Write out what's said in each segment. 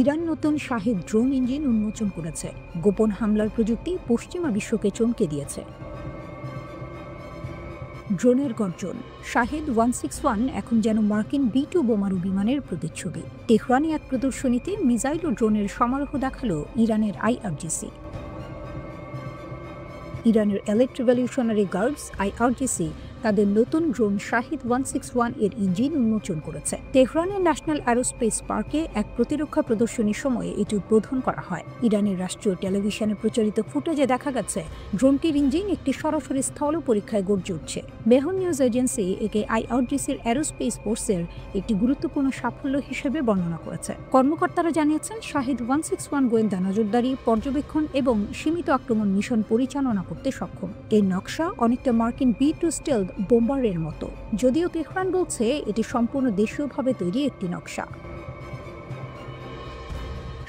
Iran নতুন Shahed drone engine উন্মোচন করেছে। গোপন হামলার প্রযুক্তি পশ্চিমা বিশ্বকে চমকে দিয়েছে। ড্রোনের গর্জন। শাহেদ 161 এখন যেন মার্কিন B-2 বোমারু বিমানের প্রতিচ্ছবি। তেহরানে এক প্রদর্শনীতে মিসাইল ও ড্রোনের সমারোহ দেখালো ইরানের IRGC। ইরানের এলিট রিভলিউশনারি গার্ডস IRGC তাদের নতুন ড্রোন শাহিদ 161 এর ইঞ্জিন উন্মোচন করেছে। তেহরানের ন্যাশনাল অ্যারোস্পেস পার্কে এক প্রতিরক্ষা প্রদর্শনীর সময় এটি উদ্বোধন করা হয়। ইরানের রাষ্ট্রীয় টেলিভিশনে প্রচারিত ফুটেজে দেখা গেছে ড্রোনটির ইঞ্জিন একটি সরাসরি স্থল পরীক্ষায় গর্জে উঠছে। মেহর নিউজ এজেন্সি একে IRGCর অ্যারোস্পেস ফোর্সের একটি গুরুত্বপূর্ণ সাফল্য হিসেবে বর্ণনা করেছে। কর্মকর্তারা জানিয়েছেন শাহিদ 161 গোয়েন্দা নজরদারি, পর্যবেক্ষণ এবং সীমিত আক্রমণ মিশন পরিচালনা করতে সক্ষম। এর নকশা অনেকটা মার্কিন B-2 স্টেলথ বোম্বারের মতো, যদিও তেহরান বলছে এটি সম্পূর্ণ দেশীয়ভাবে তৈরি একটি নকশা।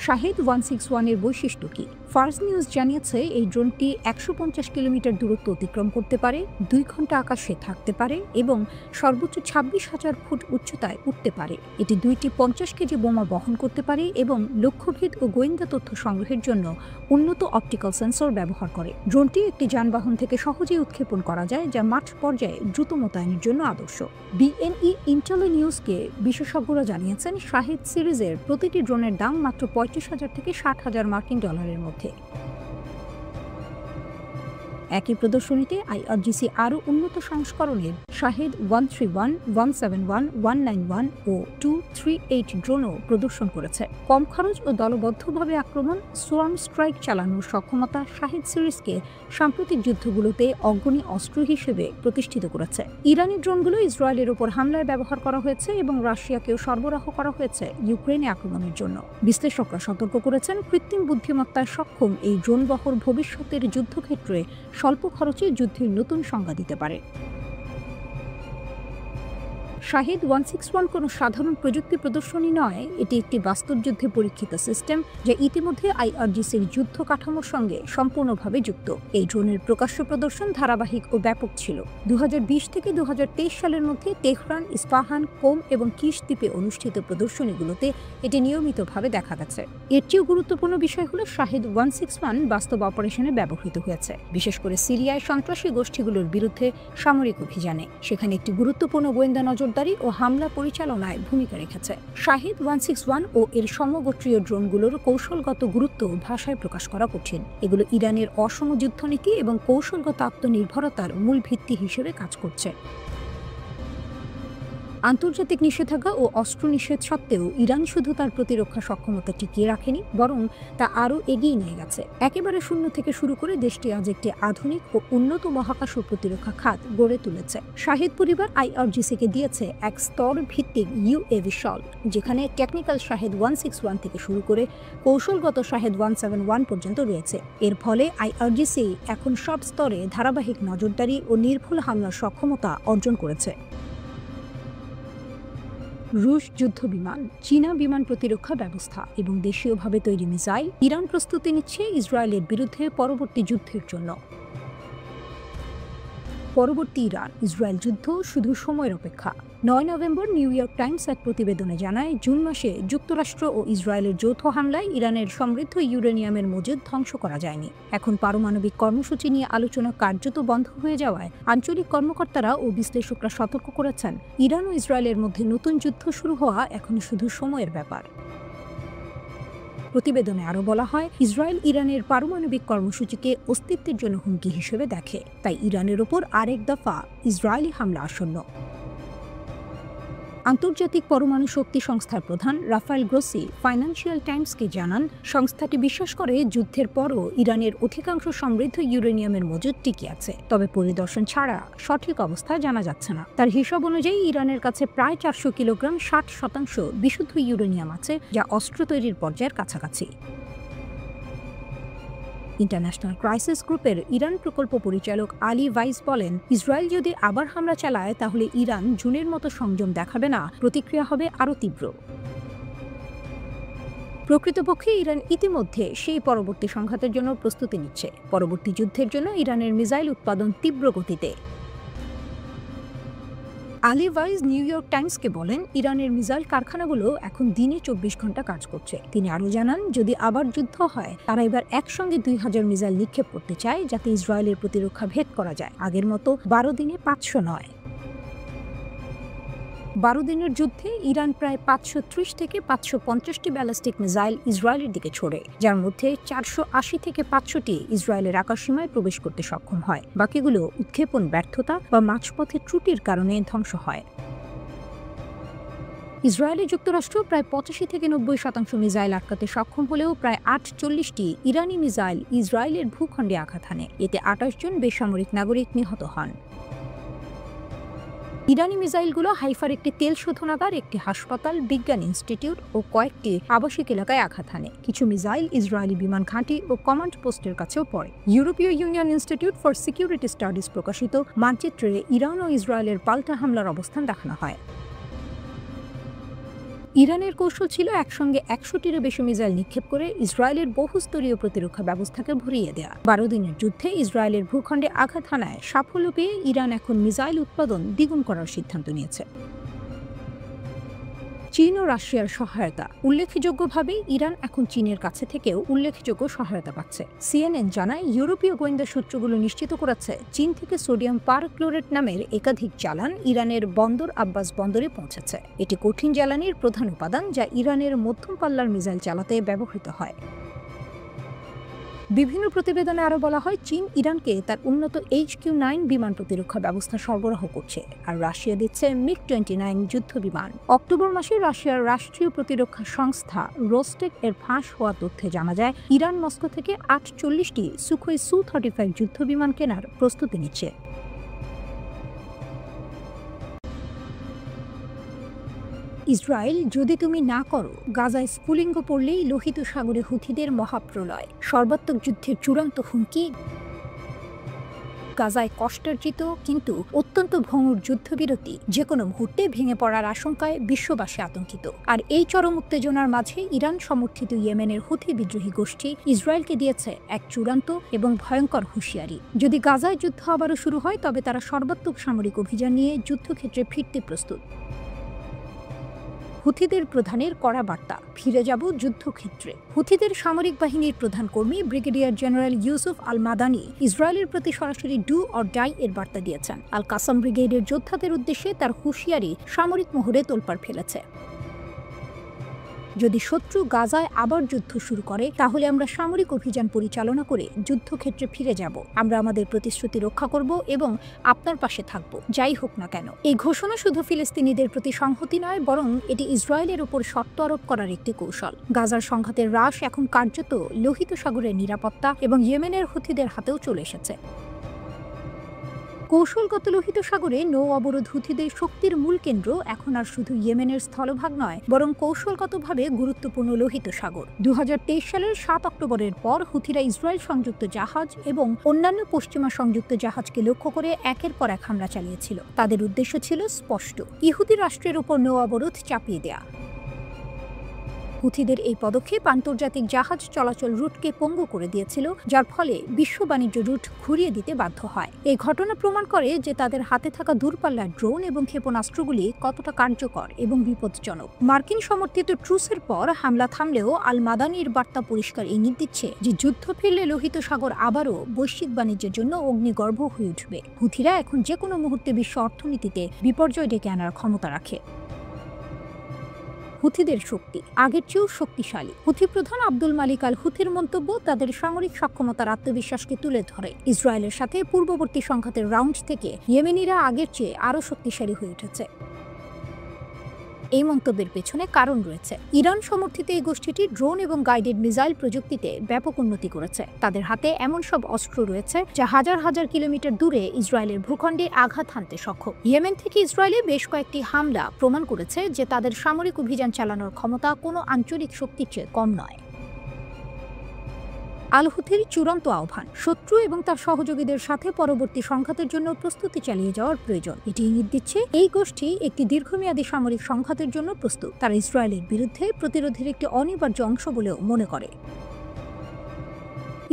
শাহেদ 161 এর বৈশিষ্ট্য কি? ফার্স্ট নিউজ জানিয়েছে এই ড্রোনটি 150 কিলোমিটার দূরত্ব অতিক্রম করতে পারে, 2 ঘন্টা আকাশে থাকতে পারে এবং সর্বোচ্চ 26,000 ফুট উচ্চতায় উঠতে পারে। এটি 2টি 50 কেজি বোমা বহন করতে পারে এবং লক্ষ্যভেদ ও গোয়েন্দা তথ্য সংগ্রহের জন্য উন্নত অপটিক্যাল সেন্সর ব্যবহার করে। ড্রোনটি একটি যানবাহন থেকে সহজেই উৎক্ষেপণ করা যায়, যা মাঠ পর্যায়ে দ্রুত মোতায়েনের জন্য আদর্শ। BNE ইন্টেলি নিউজকে বিশেষজ্ঞরা জানিয়েছেন শাহেদ সিরিজের প্রতিটি ড্রোনের দাম মাত্র 35,000 থেকে 60,000 মার্কিন ডলারের মধ্যে। একই প্রদর্শনীতে IRGC আরও উন্নত সংস্করণের শাহেদ 131, 171, 191 ও 238 ড্রোনও প্রদর্শন করেছে। কম খরচ ও দলবদ্ধভাবে আক্রমণ, সোয়ার্ম স্ট্রাইক চালানোর সক্ষমতা শাহেদ সিরিজকে সাম্প্রতিক যুদ্ধগুলোতে অগ্রণী অস্ত্র হিসেবে প্রতিষ্ঠিত করেছে। ইরানি ড্রোনগুলো ইসরায়েলের ওপর হামলায় ব্যবহার করা হয়েছে এবং রাশিয়াকেও সরবরাহ করা হয়েছে ইউক্রেনে আক্রমণের জন্য। বিশ্লেষকরা সতর্ক করেছেন কৃত্রিম বুদ্ধিমত্তায় সক্ষম এই ড্রোনবহর ভবিষ্যতের যুদ্ধক্ষেত্রে স্বল্প খরচে যুদ্ধের নতুন সংজ্ঞা দিতে পারে। শাহেদ 161 কোনো সাধারণ প্রযুক্তি প্রদর্শনী নয়, এটি একটি বাস্তব যুদ্ধে পরীক্ষিত সিস্টেম যা ইতিমধ্যে IRGCর যুদ্ধ কাঠামোর সঙ্গে সম্পূর্ণভাবে যুক্ত। এই ড্রোনের প্রকাশ্য প্রদর্শন ধারাবাহিক ও ব্যাপক ছিল। 2020 থেকে 2023 সালের মধ্যে তেহরান, ইস্পাহান, কোম এবং কিশ দ্বীপে অনুষ্ঠিত প্রদর্শনীগুলোতে এটি নিয়মিতভাবে দেখা গেছে। এর চেয়েও গুরুত্বপূর্ণ বিষয় হলো শাহেদ 161 বাস্তব অপারেশনে ব্যবহৃত হয়েছে, বিশেষ করে সিরিয়ায় সন্ত্রাসী গোষ্ঠীগুলোর বিরুদ্ধে সামরিক অভিযানে। সেখানে একটি গুরুত্বপূর্ণ গোয়েন্দা নজরদারি ও হামলা পরিচালনায় ভূমিকা রেখেছে। শাহেদ 161 ও এর সমগোত্রীয় ড্রোনগুলোর কৌশলগত গুরুত্ব ভাষায় প্রকাশ করা কঠিন। এগুলো ইরানের অসম যুদ্ধনীতি এবং কৌশলগত আত্মনির্ভরতার মূল ভিত্তি হিসেবে কাজ করছে। আন্তর্জাতিক নিষেধাজ্ঞা ও অস্ত্র নিষেধ সত্ত্বেও ইরান শুধু তার প্রতিরক্ষা সক্ষমতা টিকিয়ে রাখেনি, বরং তা আরও এগিয়ে নিয়ে গেছে। একেবারে শূন্য থেকে শুরু করে দেশটি আজ একটি আধুনিক ও উন্নত মহাকাশ ও প্রতিরক্ষা খাত গড়ে তুলেছে। শাহেদ পরিবার IRGCকে দিয়েছে এক স্তর ভিত্তিক UAV শল, যেখানে টেকনিক্যাল শাহেদ 161 থেকে শুরু করে কৌশলগত শাহেদ 171 পর্যন্ত রয়েছে। এর ফলে IRGC এখন সব স্তরে ধারাবাহিক নজরদারি ও নির্ভুল হামলার সক্ষমতা অর্জন করেছে। রুশ যুদ্ধ বিমান, চীনা বিমান প্রতিরক্ষা ব্যবস্থা এবং দেশীয়ভাবে তৈরি মিসাইল। ইরান প্রস্তুতি নিচ্ছে ইসরায়েলের বিরুদ্ধে পরবর্তী যুদ্ধের জন্য। পরবর্তী ইরান ইসরায়েল যুদ্ধ শুধু সময়ের অপেক্ষা। 9 নভেম্বর নিউ ইয়র্ক টাইমস এক প্রতিবেদনে জানায়, জুন মাসে যুক্তরাষ্ট্র ও ইসরায়েলের যৌথ হামলায় ইরানের সমৃদ্ধ ইউরেনিয়ামের মজুদ ধ্বংস করা যায়নি। এখন পারমাণবিক কর্মসূচি নিয়ে আলোচনা কার্যত বন্ধ হয়ে যাওয়ায় আঞ্চলিক কর্মকর্তারা ও বিশ্লেষকরা সতর্ক করেছেন, ইরান ও ইসরায়েলের মধ্যে নতুন যুদ্ধ শুরু হওয়া এখন শুধু সময়ের ব্যাপার। প্রতিবেদনে আরও বলা হয়, ইসরায়েল ইরানের পারমাণবিক কর্মসূচিকে অস্তিত্বের জন্য হুমকি হিসেবে দেখে, তাই ইরানের ওপর আরেক দফা ইসরায়েলি হামলা আসন্ন। আন্তর্জাতিক পরমাণু শক্তি সংস্থার প্রধান রাফায়েল গ্রোসি ফাইন্যান্সিয়াল টাইমসকে জানান, সংস্থাটি বিশ্বাস করে যুদ্ধের পরও ইরানের অধিকাংশ সমৃদ্ধ ইউরেনিয়ামের মজুদ টিকে আছে, তবে পরিদর্শন ছাড়া সঠিক অবস্থা জানা যাচ্ছে না। তার হিসাব অনুযায়ী ইরানের কাছে প্রায় 400 কিলোগ্রাম 60% বিশুদ্ধ ইউরেনিয়াম আছে, যা অস্ত্র তৈরির পর্যায়ের কাছাকাছি। ইন্টারন্যাশনাল ক্রাইসিস গ্রুপের ইরান প্রকল্প পরিচালক আলী ভাইস বলেন, ইসরায়েল যদি আবার হামলা চালায় তাহলে ইরান জুনের মতো সংযম দেখাবে না, প্রতিক্রিয়া হবে আরও তীব্র। প্রকৃতপক্ষে ইরান ইতিমধ্যে সেই পরবর্তী সংঘাতের জন্য প্রস্তুতি নিচ্ছে। পরবর্তী যুদ্ধের জন্য ইরানের মিসাইল উৎপাদন তীব্র গতিতে। আলী ভাইজ নিউ ইয়র্ক টাইমসকে বলেন, ইরানের মিসাইল কারখানাগুলো এখন দিনে 24 ঘন্টা কাজ করছে। তিনি আরও জানান, যদি আবার যুদ্ধ হয় তারা এবার একসঙ্গে 2000 মিসাইল নিক্ষেপ করতে চায়, যাতে ইসরায়েলের প্রতিরক্ষা ভেদ করা যায়। আগের মতো 12 দিনে 500 নয়। 12 দিনের যুদ্ধে ইরান প্রায় 530 থেকে 550টি ব্যালিস্টিক মিসাইল ইসরায়েলের দিকে ছোড়ে, যার মধ্যে 480 থেকে 500টি ইসরায়েলের আকাশসীমায় প্রবেশ করতে সক্ষম হয়। বাকিগুলো উৎক্ষেপণ ব্যর্থতা বা মাঝপথে ত্রুটির কারণে ধ্বংস হয়। ইসরায়েলি যুক্তরাষ্ট্র প্রায় 85 থেকে 90% মিসাইল আটকাতে সক্ষম হলেও প্রায় 48টি ইরানি মিসাইল ইসরায়েলের ভূখণ্ডে আঘাত হানে। এতে 28 জন বেসামরিক নাগরিক নিহত হন। ইরানি মিসাইলগুলো হাইফার একটি তেল শোধনাগার, একটি হাসপাতাল, বিজ্ঞান ইনস্টিটিউট ও কয়েকটি আবাসিক এলাকায় আঘাত হানে। কিছু মিসাইল ইসরায়েলি বিমান ঘাঁটি ও কমান্ড পোস্টের কাছেও পড়ে। ইউরোপীয় union institute for security studies প্রকাশিত মানচিত্রে ইরান ও ইসরায়েলের পাল্টা হামলার অবস্থান দেখানো হয়। ইরানের কৌশল ছিল একসঙ্গে 100টিরও বেশি মিসাইল নিক্ষেপ করে ইসরায়েলের বহুস্তরীয় প্রতিরক্ষা ব্যবস্থাকে ভরিয়ে দেয়া। 12 দিনের যুদ্ধে ইসরায়েলের ভূখণ্ডে আঘাত হানায় সাফল্য পেয়ে ইরান এখন মিসাইল উৎপাদন দ্বিগুণ করার সিদ্ধান্ত নিয়েছে। চীন ও রাশিয়ার সহায়তা। উল্লেখযোগ্যভাবে ইরান এখন চীনের কাছে থেকেও উল্লেখযোগ্য সহায়তা পাচ্ছে। সিএনএন জানায়, ইউরোপীয় গোয়েন্দা সূত্রগুলো নিশ্চিত করেছে চীন থেকে সোডিয়াম পারক্লোরেট নামের একাধিক জ্বালান ইরানের বন্দর আব্বাস বন্দরে পৌঁছেছে। এটি কঠিন জ্বালানির প্রধান উপাদান, যা ইরানের মধ্যম পাল্লার মিসাইল চালাতে ব্যবহৃত হয়। বিভিন্ন প্রতিবেদনে আরও বলা হয়, চীন ইরানকে তার উন্নত HQ-9 বিমান প্রতিরক্ষা ব্যবস্থা সরবরাহ করছে, আর রাশিয়া দিচ্ছে MiG-29 যুদ্ধ বিমান। অক্টোবর মাসে রাশিয়ার রাষ্ট্রীয় প্রতিরক্ষা সংস্থা রোস্টেক এর ফাঁস হওয়া তথ্যে জানা যায়, ইরান মস্কো থেকে 48টি সুখোই Su-35 যুদ্ধ বিমান কেনার প্রস্তুতি নিচ্ছে। ইসরায়েল, যদি তুমি না করো, গাজায় স্ফুলিঙ্গ পড়লেই লোহিত সাগরে হুথিদের মহাপ্রলয়। সর্বাত্মক যুদ্ধের চূড়ান্ত হুমকি। গাজায় কষ্টার্জিত কিন্তু অত্যন্ত ভঙ্গুর যুদ্ধবিরতি যে কোনো মুহূর্তে ভেঙে পড়ার আশঙ্কায় বিশ্ববাসী আতঙ্কিত। আর এই চরম উত্তেজনার মাঝে ইরান সমর্থিত ইয়েমেনের হুথি বিদ্রোহী গোষ্ঠী ইসরায়েলকে দিয়েছে এক চূড়ান্ত এবং ভয়ঙ্কর হুঁশিয়ারি। যদি গাজায় যুদ্ধ আবারও শুরু হয়, তবে তারা সর্বাত্মক সামরিক অভিযান নিয়ে যুদ্ধক্ষেত্রে ফিরতে প্রস্তুত। হুথিদের প্রধানের কড়া বার্তা, ফিরে যাব যুদ্ধক্ষেত্রে। হুথিদের সামরিক বাহিনীর প্রধান কর্মী ব্রিগেডিয়ার জেনারেল ইউসুফ আল মাদানি ইসরায়েলের প্রতি সরাসরি ডু অর ডাই এর বার্তা দিয়েছেন। আল কাসাম ব্রিগেডের যোদ্ধাদের উদ্দেশ্যে তার হুঁশিয়ারি সামরিক মহলে তোলপাড় ফেলেছে। যদি শত্রু গাজায় আবার যুদ্ধ শুরু করে, তাহলে আমরা সামরিক অভিযান পরিচালনা করে যুদ্ধক্ষেত্রে ফিরে যাব। আমরা আমাদের প্রতিশ্রুতি রক্ষা করব এবং আপনার পাশে থাকব, যাই হোক না কেন। এই ঘোষণা শুধু ফিলিস্তিনিদের প্রতি সংহতি নয়, বরং এটি ইসরায়েলের উপর শর্ত আরোপ করার একটি কৌশল। গাজার সংঘাতের হ্রাস এখন কার্যত লোহিত সাগরের নিরাপত্তা এবং ইয়েমেনের হুথিদের হাতেও চলে এসেছে। কৌশলগত লোহিত সাগরে নৌ অবরোধ হুথিদের শক্তির মূল কেন্দ্র এখন আর শুধু ইয়েমেনের স্থলভাগ নয়, বরং কৌশলগতভাবে গুরুত্বপূর্ণ লোহিত সাগর। 2023 সালের 7 অক্টোবরের পর হুথিরা ইসরায়েল সংযুক্ত জাহাজ এবং অন্যান্য পশ্চিমা সংযুক্ত জাহাজকে লক্ষ্য করে একের পর এক হামলা চালিয়েছিল। তাদের উদ্দেশ্য ছিল স্পষ্ট, ইহুদি রাষ্ট্রের উপর নৌ অবরোধ চাপিয়ে দেয়া। হুথিদের এই পদক্ষেপ আন্তর্জাতিক জাহাজ চলাচল রুটকে পঙ্গু করে দিয়েছিল, যার ফলে বিশ্ব বাণিজ্য রুট ঘুরিয়ে দিতে বাধ্য হয়। এই ঘটনা প্রমাণ করে যে তাদের হাতে থাকা দূরপাল্লার ড্রোন এবং ক্ষেপণাস্ত্রগুলি কতটা কার্যকর এবং বিপজ্জনক। মার্কিন সমর্থিত ট্রুসের পর হামলা থামলেও আল মাদানির বার্তা পরিষ্কার ইঙ্গিত দিচ্ছে যে যুদ্ধ ফিরলে লোহিত সাগর আবারও বৈশ্বিক বাণিজ্যের জন্য অগ্নিগর্ভ হয়ে উঠবে। হুথিরা এখন যে কোনো মুহূর্তে বিশ্ব অর্থনীতিতে বিপর্যয় ডেকে আনার ক্ষমতা রাখে। হুথিদের শক্তি আগের চেয়েও শক্তিশালী। হুথি প্রধান আব্দুল মালিক আল হুথির মন্তব্য তাদের সামরিক সক্ষমতার আত্মবিশ্বাসকে তুলে ধরে। ইসরায়েলের সাথে পূর্ববর্তী সংঘাতের রাউন্ড থেকে ইয়েমেনিরা আগের চেয়ে আরও শক্তিশালী হয়ে উঠেছে। এই মন্তব্যের পেছনে কারণ রয়েছে। ইরান সমর্থিত এই গোষ্ঠীটি ড্রোন এবং গাইডেড মিসাইল প্রযুক্তিতে ব্যাপক উন্নতি করেছে। তাদের হাতে এমন সব অস্ত্র রয়েছে যা হাজার হাজার কিলোমিটার দূরে ইসরায়েলের ভূখণ্ডে আঘাত হানতে সক্ষম। ইয়েমেন থেকে ইসরায়েলে বেশ কয়েকটি হামলা প্রমাণ করেছে যে তাদের সামরিক অভিযান চালানোর ক্ষমতা কোনো আঞ্চলিক শক্তির চেয়ে কম নয়। আল হুথির চূড়ান্ত আহ্বান, শত্রু এবং তার সহযোগীদের সাথে পরবর্তী সংঘাতের জন্য প্রস্তুতি চালিয়ে যাওয়ার প্রয়োজন। এটি ইঙ্গিত দিচ্ছে এই গোষ্ঠী একটি দীর্ঘমেয়াদী সামরিক সংঘাতের জন্য প্রস্তুত। তারা ইসরায়েলের বিরুদ্ধে প্রতিরোধের একটি অনিবার্য অংশ বলেও মনে করে।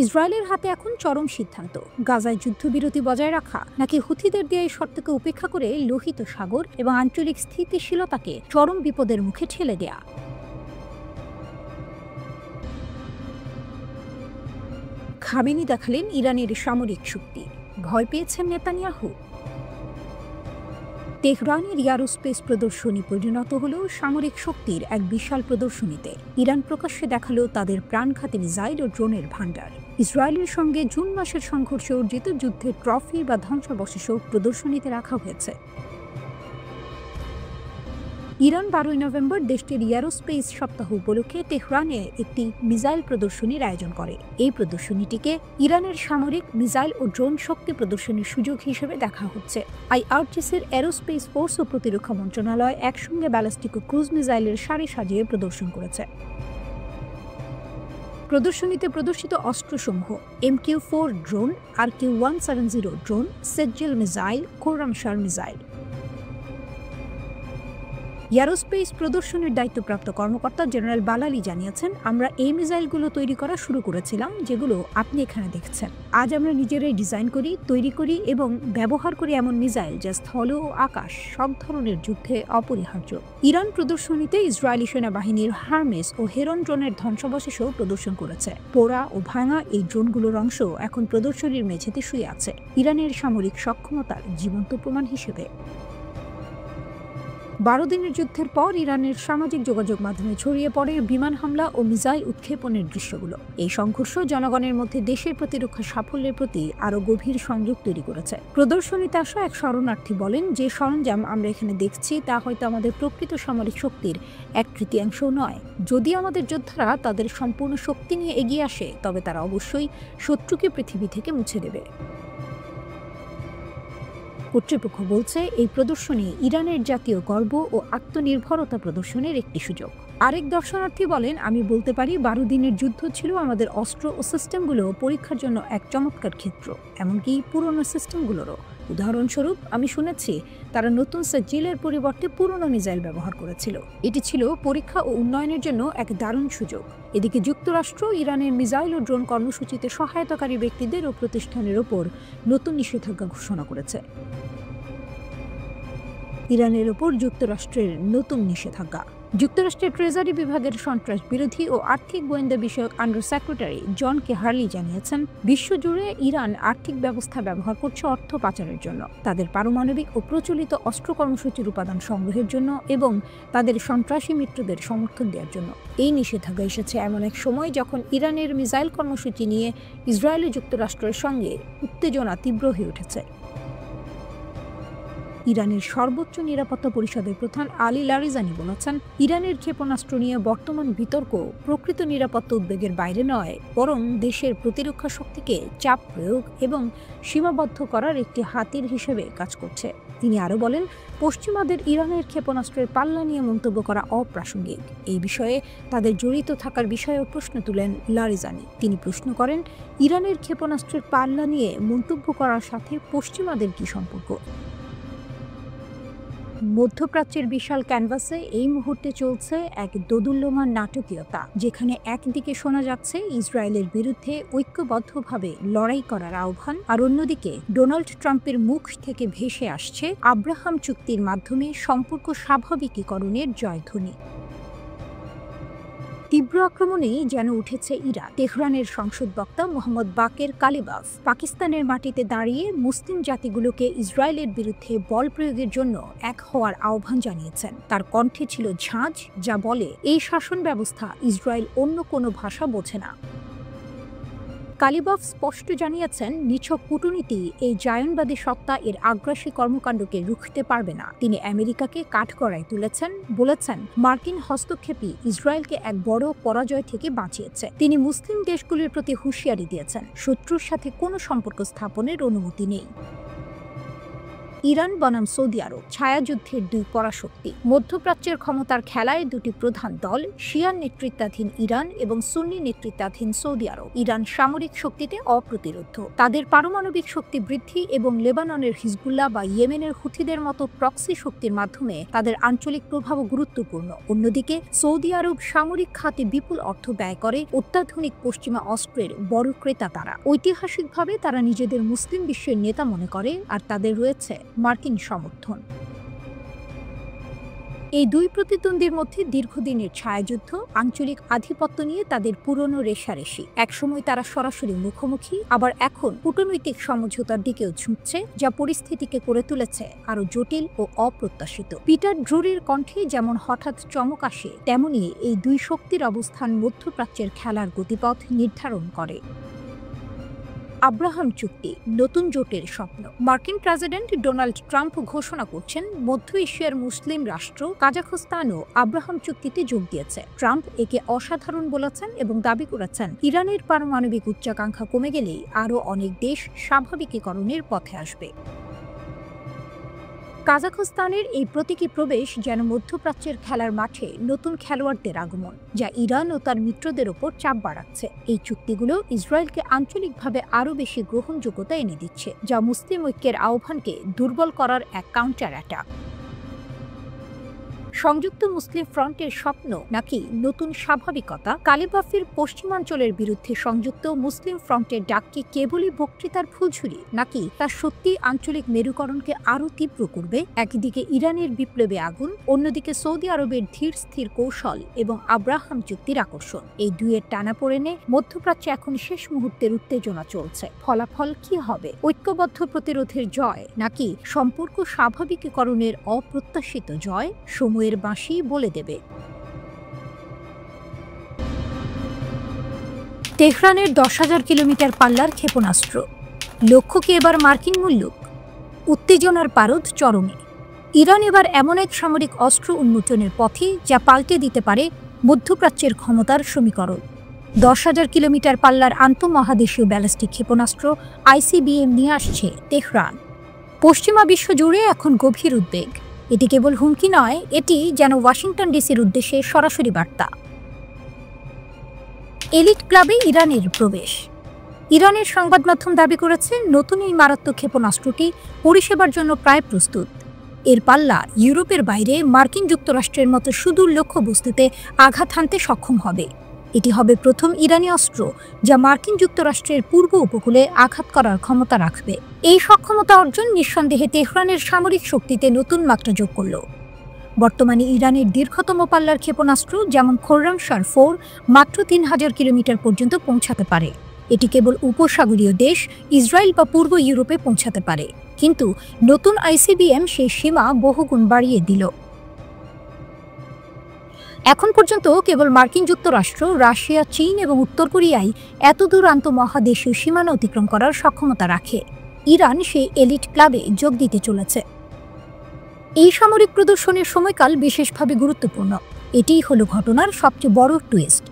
ইসরায়েলের হাতে এখন চরম সিদ্ধান্ত, গাজায় যুদ্ধবিরতি বজায় রাখা নাকি হুথিদের দেয়া এই শর্তকে উপেক্ষা করে লোহিত সাগর এবং আঞ্চলিক স্থিতিশীলতাকে চরম বিপদের মুখে ঠেলে দেয়া। খামেনি দেখালেন ইরানের সামরিক শক্তি, ভয় পেয়েছেন নেতানিয়াহু। তেহরানের এয়ারোস্পেস প্রদর্শনী পরিণত হল সামরিক শক্তির এক বিশাল প্রদর্শনীতে। ইরান প্রকাশ্যে দেখালো তাদের প্রাণঘাতী মিসাইল ও ড্রোনের ভান্ডার। ইসরায়েলের সঙ্গে জুন মাসের সংঘর্ষে অর্জিত যুদ্ধের ট্রফি বা ধ্বংসাবশেষও প্রদর্শনীতে রাখা হয়েছে। ইরান 12 নভেম্বর দেশটির এয়ারোস্পেস সপ্তাহ উপলক্ষে তেহরানে একটি মিসাইল প্রদর্শনীর আয়োজন করে। এই প্রদর্শনীটিকে ইরানের সামরিক মিসাইল ও ড্রোন শক্তি প্রদর্শনীর সুযোগ হিসেবে দেখা হচ্ছে। আইআরজিসির এরোস্পেস ফোর্স ও প্রতিরক্ষা মন্ত্রণালয় একসঙ্গে ব্যালিস্টিক ও ক্রুজ মিসাইলের সারি সাজিয়ে প্রদর্শন করেছে। প্রদর্শনীতে প্রদর্শিত অস্ত্রসমূহ MQ-4 drone, RQ-170 drone, Sejjil missile, Khorramshahr missile. Aerospace প্রদর্শনীর দায়িত্বপ্রাপ্ত কর্মকর্তা জেনারেল বালালি জানিয়েছেন, আমরা এই মিসাইলগুলো তৈরি করা শুরু করেছিলাম যেগুলো আপনি এখানে দেখছেন। আজ আমরা নিজেরাই ডিজাইন করি, তৈরি করি এবং ব্যবহার করি এমন মিসাইল যা স্থল ও আকাশ সব ধরনের যুদ্ধে অপরিহার্য। ইরান প্রদর্শনীতে ইসরায়েলি সেনাবাহিনীর হারমেস ও হেরন ড্রোনের ধ্বংসাবশেষও প্রদর্শন করেছে। পোড়া ও ভাঙা এই ড্রোনগুলোর অংশ এখন প্রদর্শনীর মেঝেতে শুয়ে আছে, ইরানের সামরিক সক্ষমতার জীবন্ত প্রমাণ হিসেবে। 12 দিনের যুদ্ধের পর ইরানের সামাজিক যোগাযোগ মাধ্যমে ছড়িয়ে পড়ে বিমান হামলা ও মিসাইল উৎক্ষেপণের দৃশ্যগুলো। এই সংঘর্ষ জনগণের মধ্যে দেশের প্রতিরক্ষা সাফল্যের প্রতি আরও গভীর সংযোগ তৈরি করেছে। প্রদর্শনীতে আসা এক শরণার্থী বলেন, যে সরঞ্জাম আমরা এখানে দেখছি তা হয়তো আমাদের প্রকৃত সামরিক শক্তির 1/3 নয়। যদি আমাদের যোদ্ধারা তাদের সম্পূর্ণ শক্তি নিয়ে এগিয়ে আসে তবে তারা অবশ্যই শত্রুকে পৃথিবী থেকে মুছে দেবে। কর্তৃপক্ষ বলছে, এই প্রদর্শনী ইরানের জাতীয় গর্ব ও আত্মনির্ভরতা প্রদর্শনের একটি সুযোগ। আরেক দর্শনার্থী বলেন, আমি বলতে পারি 12 দিনের যুদ্ধ ছিল আমাদের অস্ত্র ও সিস্টেমগুলো পরীক্ষার জন্য এক চমৎকার ক্ষেত্র, এমনকি পুরনো সিস্টেমগুলোরও। উদাহরণস্বরূপ আমি শুনেছি তারা নতুন সেজ্জেলের পরিবর্তে পুরনো মিসাইল ব্যবহার করেছিল। এটি ছিল পরীক্ষা ও উন্নয়নের জন্য এক দারুণ সুযোগ। এদিকে যুক্তরাষ্ট্র ইরানের মিসাইল ও ড্রোন কর্মসূচিতে সহায়তাকারী ব্যক্তিদের ও প্রতিষ্ঠানের ওপর নতুন নিষেধাজ্ঞা ঘোষণা করেছে। ইরানের ওপর যুক্তরাষ্ট্রের নতুন নিষেধাজ্ঞা। যুক্তরাষ্ট্রের ট্রেজারি বিভাগের সন্ত্রাস বিরোধী ও আর্থিক গোয়েন্দা বিষয়ক আন্ডার সেক্রেটারি জন কে হার্লি জানিয়েছেন, বিশ্বজুড়ে ইরান আর্থিক ব্যবস্থা ব্যবহার করছে অর্থ পাচারের জন্য, তাদের পারমাণবিক ও প্রচলিত অস্ত্র কর্মসূচির উপাদান সংগ্রহের জন্য এবং তাদের সন্ত্রাসী মিত্রদের সমর্থন দেওয়ার জন্য। এই নিষেধাজ্ঞা এসেছে এমন এক সময় যখন ইরানের মিসাইল কর্মসূচি নিয়ে ইসরায়েল ও যুক্তরাষ্ট্রের সঙ্গে উত্তেজনা তীব্র হয়ে উঠেছে। ইরানের সর্বোচ্চ নিরাপত্তা পরিষদের প্রধান আলী লারিজানি বলেছেন, ইরানের ক্ষেপণাস্ত্র নিয়ে বর্তমান বিতর্ক প্রকৃত নিরাপত্তা উদ্বেগের বাইরে নয়, বরং দেশের প্রতিরক্ষা শক্তিকে চাপ প্রয়োগ এবং সীমাবদ্ধ করার একটি হাতিয়ার হিসেবে কাজ করছে। তিনি আরও বলেন, পশ্চিমাদের ইরানের ক্ষেপণাস্ত্রের পাল্লা নিয়ে মন্তব্য করা অপ্রাসঙ্গিক। এই বিষয়ে তাদের জড়িত থাকার বিষয়েও প্রশ্ন তুলেন লারিজানি। তিনি প্রশ্ন করেন, ইরানের ক্ষেপণাস্ত্রের পাল্লা নিয়ে মন্তব্য করার সাথে পশ্চিমাদের কি সম্পর্ক? মধ্যপ্রাচ্যের বিশাল ক্যানভাসে এই মুহূর্তে চলছে এক দোদুল্যমান নাটকীয়তা, যেখানে একদিকে শোনা যাচ্ছে ইসরায়েলের বিরুদ্ধে ঐক্যবদ্ধভাবে লড়াই করার আহ্বান, আর অন্যদিকে ডোনাল্ড ট্রাম্পের মুখ থেকে ভেসে আসছে আব্রাহাম চুক্তির মাধ্যমে সম্পর্ক স্বাভাবিকীকরণের জয়ধ্বনি। তীব্র আক্রমণেই যেন উঠেছে ইরান। তেহরানের সংসদ বক্তা মোহাম্মদ বাকের কালিবাফ পাকিস্তানের মাটিতে দাঁড়িয়ে মুসলিম জাতিগুলোকে ইসরায়েলের বিরুদ্ধে বল প্রয়োগের জন্য এক হওয়ার আহ্বান জানিয়েছেন। তার কণ্ঠে ছিল ঝাঁজ, যা বলে এই শাসন ব্যবস্থা ইসরায়েল অন্য কোনো ভাষা বোঝে না। কালিবাফ স্পষ্ট জানিয়েছেন, নিছক কূটনীতি এই জায়নবাদী সত্তা এর আগ্রাসী কর্মকাণ্ডকে রুখতে পারবে না। তিনি আমেরিকাকে কাঠগড়ায় তুলেছেন, বলেছেন মার্কিন হস্তক্ষেপই ইসরায়েলকে এক বড় পরাজয় থেকে বাঁচিয়েছে। তিনি মুসলিম দেশগুলির প্রতি হুঁশিয়ারি দিয়েছেন, শত্রুর সাথে কোনো সম্পর্ক স্থাপনের অনুমতি নেই। ইরান বনাম সৌদি আরব ছায়াযুদ্ধের দুই পরাশক্তি। মধ্যপ্রাচ্যের ক্ষমতার খেলায় দুটি প্রধান দল, শিয়ার নেতৃত্বাধীন ইরান এবং সুন্নি নেতৃত্বাধীন সৌদি আরব। ইরান সামরিক শক্তিতে অপ্রতিরোধ্য, তাদের পারমাণবিক শক্তি বৃদ্ধি এবং লেবাননের হিজবুল্লাহ বা ইয়েমেনের হুথিদের মতো প্রক্সি শক্তির মাধ্যমে তাদের আঞ্চলিক প্রভাবও গুরুত্বপূর্ণ। অন্যদিকে সৌদি আরব সামরিক খাতে বিপুল অর্থ ব্যয় করে, অত্যাধুনিক পশ্চিমা অস্ত্রের বড় ক্রেতা তারা। ঐতিহাসিকভাবে তারা নিজেদের মুসলিম বিশ্বের নেতা মনে করে, আর তাদের রয়েছে মার্কিন সমর্থন। এই দুই প্রতিদ্বন্দ্বীর মধ্যে দীর্ঘদিনের ছায়াযুদ্ধ, আঞ্চলিক আধিপত্য নিয়ে তাদের পুরনো রেষারেষি। একসময় তারা সরাসরি মুখোমুখি, আবার এখন কূটনৈতিক সমঝোতার দিকেও ঝুঁকছে, যা পরিস্থিতিকে করে তুলেছে আরও জটিল ও অপ্রত্যাশিত। পিটার ড্রুরির কণ্ঠে যেমন হঠাৎ চমক আসে, তেমনি এই দুই শক্তির অবস্থান মধ্যপ্রাচ্যের খেলার গতিপথ নির্ধারণ করে। আব্রাহাম চুক্তি, নতুন জোটের স্বপ্ন। মার্কিন প্রেসিডেন্ট ডোনাল্ড ট্রাম্প ঘোষণা করছেন মধ্য এশিয়ার মুসলিম রাষ্ট্র কাজাখস্তানও আব্রাহাম চুক্তিতে যোগ দিয়েছে। ট্রাম্প একে অসাধারণ বলেছেন এবং দাবি করেছেন ইরানের পারমাণবিক উচ্চাকাঙ্ক্ষা কমে গেলেই আরও অনেক দেশ স্বাভাবিকীকরণের পথে আসবে। কাজাখস্তানের এই প্রতীকী প্রবেশ যেন মধ্যপ্রাচ্যের খেলার মাঠে নতুন খেলোয়াড়দের আগমন, যা ইরান ও তার মিত্রদের ওপর চাপ বাড়াচ্ছে। এই চুক্তিগুলো ইসরায়েলকে আঞ্চলিকভাবে আরও বেশি গ্রহণযোগ্যতা এনে দিচ্ছে, যা মুসলিম ঐক্যের আহ্বানকে দুর্বল করার এক কাউন্টার অ্যাটাক। সংযুক্ত মুসলিম ফ্রন্টের স্বপ্ন নাকি নতুন স্বাভাবিকতা? কালিবাফের পশ্চিমাঞ্চলের বিরুদ্ধে সংযুক্ত মুসলিম ফ্রন্টের ডাক কি কেবলই বক্তৃতার ফুলঝুরি, নাকি তা সত্যি আঞ্চলিক মেরুকরণকে আরও তীব্র করবে? একদিকে ইরানের বিপ্লবে আগুন, অন্যদিকে সৌদি আরবের ধীর স্থির কৌশল এবং আব্রাহাম চুক্তির আকর্ষণ। এই দুইয়ের টানাপোড়েনে মধ্যপ্রাচ্যে এখন শেষ মুহূর্তের উত্তেজনা চলছে। ফলাফল কি হবে? ঐক্যবদ্ধ প্রতিরোধের জয় নাকি সম্পর্ক স্বাভাবিকীকরণের অপ্রত্যাশিত জয়? সময়ের বাঁশি বলে দেবে। তেহরানের 10,000 কিলোমিটার পাল্লার ক্ষেপণাস্ত্র, লক্ষ্য কি এবার মার্কিন মুল্লুক? উত্তেজনার পারদ চরমে। ইরান এবার এমন এক সামরিক অস্ত্র উন্মোচনের পথে যা পাল্টে দিতে পারে মধ্যপ্রাচ্যের ক্ষমতার সমীকরণ। 10,000 কিলোমিটার পাল্লার আন্তঃমহাদেশীয় ব্যালিস্টিক ক্ষেপণাস্ত্র ICBM নিয়ে আসছে তেহরান। পশ্চিমা বিশ্ব জুড়ে এখন গভীর উদ্বেগ। এটি কেবল হুমকি নয়, এটি যেন ওয়াশিংটন ডিসির উদ্দেশ্যে সরাসরি বার্তা। এলিট ক্লাবে ইরানের প্রবেশ। ইরানের সংবাদ মাধ্যম দাবি করেছে নতুন এই মারাত্মক ক্ষেপণাস্ত্রটি পরিষেবার জন্য প্রায় প্রস্তুত। এর পাল্লা ইউরোপের বাইরে মার্কিন যুক্তরাষ্ট্রের মতো সুদূর লক্ষ্যবস্তুতে আঘাত হানতে সক্ষম হবে। এটি হবে প্রথম ইরানি অস্ত্র যা মার্কিন যুক্তরাষ্ট্রের পূর্ব উপকূলে আঘাত করার ক্ষমতা রাখবে। এই সক্ষমতা অর্জন নিঃসন্দেহে তেহরানের সামরিক শক্তিতে নতুন মাত্রা যোগ করল। বর্তমানে ইরানের দীর্ঘতম পাল্লার ক্ষেপণাস্ত্র যেমন খোররামশার 4 মাত্র 3,000 কিলোমিটার পর্যন্ত পৌঁছাতে পারে। এটি কেবল উপসাগরীয় দেশ ইসরায়েল বা পূর্ব ইউরোপে পৌঁছাতে পারে, কিন্তু নতুন ICBM সেই সীমা বহুগুণ বাড়িয়ে দিল। এখন পর্যন্ত কেবল মার্কিন যুক্তরাষ্ট্র, রাশিয়া, চীন এবং উত্তর কোরিয়াই এতদূর আন্তঃমহাদেশীয় সীমানা অতিক্রম করার সক্ষমতা রাখে। ইরান সেই এলিট ক্লাবে যোগ দিতে চলেছে। এই সামরিক প্রদর্শনের সময়কাল বিশেষভাবে গুরুত্বপূর্ণ। এটিই হলো ঘটনার সবচেয়ে বড় টুইস্ট।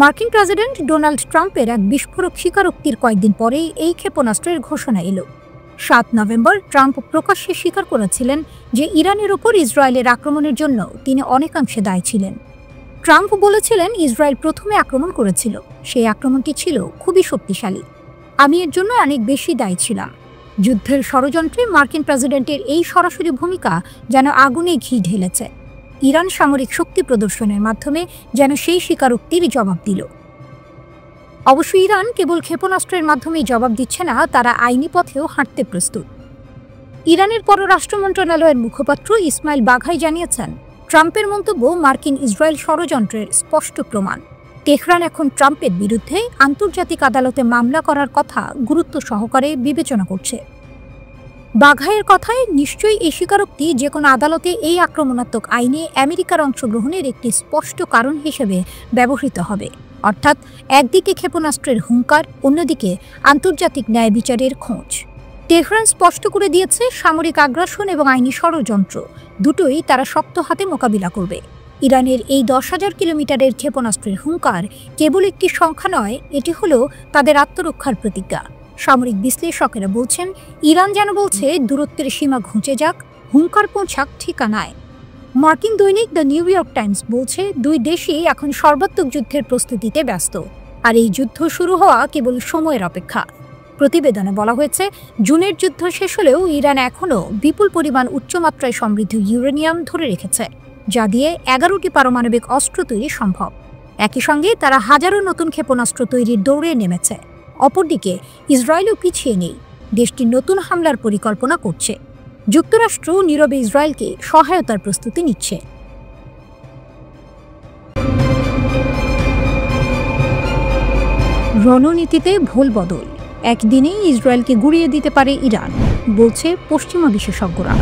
মার্কিন প্রেসিডেন্ট ডোনাল্ড ট্রাম্পের এক বিস্ফোরক স্বীকারোক্তির কয়েকদিন পরেই এই ক্ষেপণাস্ত্রের ঘোষণা এলো। 7 নভেম্বর ট্রাম্প প্রকাশ্যে স্বীকার করেছিলেন যে ইরানের ওপর ইসরায়েলের আক্রমণের জন্য তিনি অনেকাংশে দায়ী ছিলেন। ট্রাম্প বলেছিলেন ইসরায়েল প্রথমে আক্রমণ করেছিল, সেই আক্রমণটি ছিল খুবই শক্তিশালী। আমি এর জন্য অনেক বেশি দায়ী ছিলাম। যুদ্ধের ষড়যন্ত্রে মার্কিন প্রেসিডেন্টের এই সরাসরি ভূমিকা যেন আগুনে ঘি ঢেলেছে। ইরান সামরিক শক্তি প্রদর্শনের মাধ্যমে যেন সেই স্বীকারোক্তির জবাব দিল। অবশ্য ইরান কেবল ক্ষেপণাস্ত্রের মাধ্যমেই জবাব দিচ্ছে না, তারা আইনি পথেও হাঁটতে প্রস্তুত। ইরানের পররাষ্ট্র মন্ত্রণালয়ের মুখপাত্র ইসমাইল বাঘাই জানিয়েছেন, ট্রাম্পের মন্তব্য মার্কিন ইসরায়েল ষড়যন্ত্রের স্পষ্ট প্রমাণ। তেহরান এখন ট্রাম্পের বিরুদ্ধে আন্তর্জাতিক আদালতে মামলা করার কথা গুরুত্ব সহকারে বিবেচনা করছে। বাঘাইয়ের কথায় নিশ্চয়ই এই স্বীকারোক্তি যে কোনো আদালতে এই আক্রমণাত্মক আইনে আমেরিকার অংশগ্রহণের একটি স্পষ্ট কারণ হিসেবে ব্যবহৃত হবে। অর্থাৎ একদিকে ক্ষেপণাস্ত্রের হুঙ্কার, অন্যদিকে আন্তর্জাতিক ন্যায় বিচারের খোঁজ। তেহরান স্পষ্ট করে দিয়েছে সামরিক আগ্রাসন এবং আইনি ষড়যন্ত্র দুটোই তারা শক্ত হাতে মোকাবিলা করবে। ইরানের এই 10,000 কিলোমিটারের ক্ষেপণাস্ত্রের হুঙ্কার কেবল একটি সংখ্যা নয়, এটি হলো তাদের আত্মরক্ষার প্রতিজ্ঞা। সামরিক বিশ্লেষকেরা বলছেন, ইরান যেন বলছে দূরত্বের সীমা ঘুঁচে যাক, হুঙ্কার পৌঁছাক ঠিকানায়। মার্কিন দৈনিক দ্য নিউ ইয়র্ক টাইমস বলছে, দুই দেশই এখন সর্বাত্মক যুদ্ধের প্রস্তুতিতে ব্যস্ত, আর এই যুদ্ধ শুরু হওয়া কেবল সময়ের অপেক্ষা। প্রতিবেদনে বলা হয়েছে, জুনের যুদ্ধ শেষ হলেও ইরান এখনও বিপুল পরিমাণ উচ্চমাত্রায় সমৃদ্ধ ইউরেনিয়াম ধরে রেখেছে, যা দিয়ে 11টি পারমাণবিক অস্ত্র তৈরি সম্ভব। একই সঙ্গে তারা হাজারো নতুন ক্ষেপণাস্ত্র তৈরির দৌড়ে নেমেছে। অপরদিকে ইসরায়েলও পিছিয়ে নেই, দেশটি নতুন হামলার পরিকল্পনা করছে। যুক্তরাষ্ট্র নীরবে ইসরায়েলকে সহায়তার প্রস্তুতি নিচ্ছে। রণনীতিতে ভুল বদল, একদিনেই ইসরায়েলকে গুঁড়িয়ে দিতে পারে ইরান, বলছে পশ্চিমা বিশেষজ্ঞরা।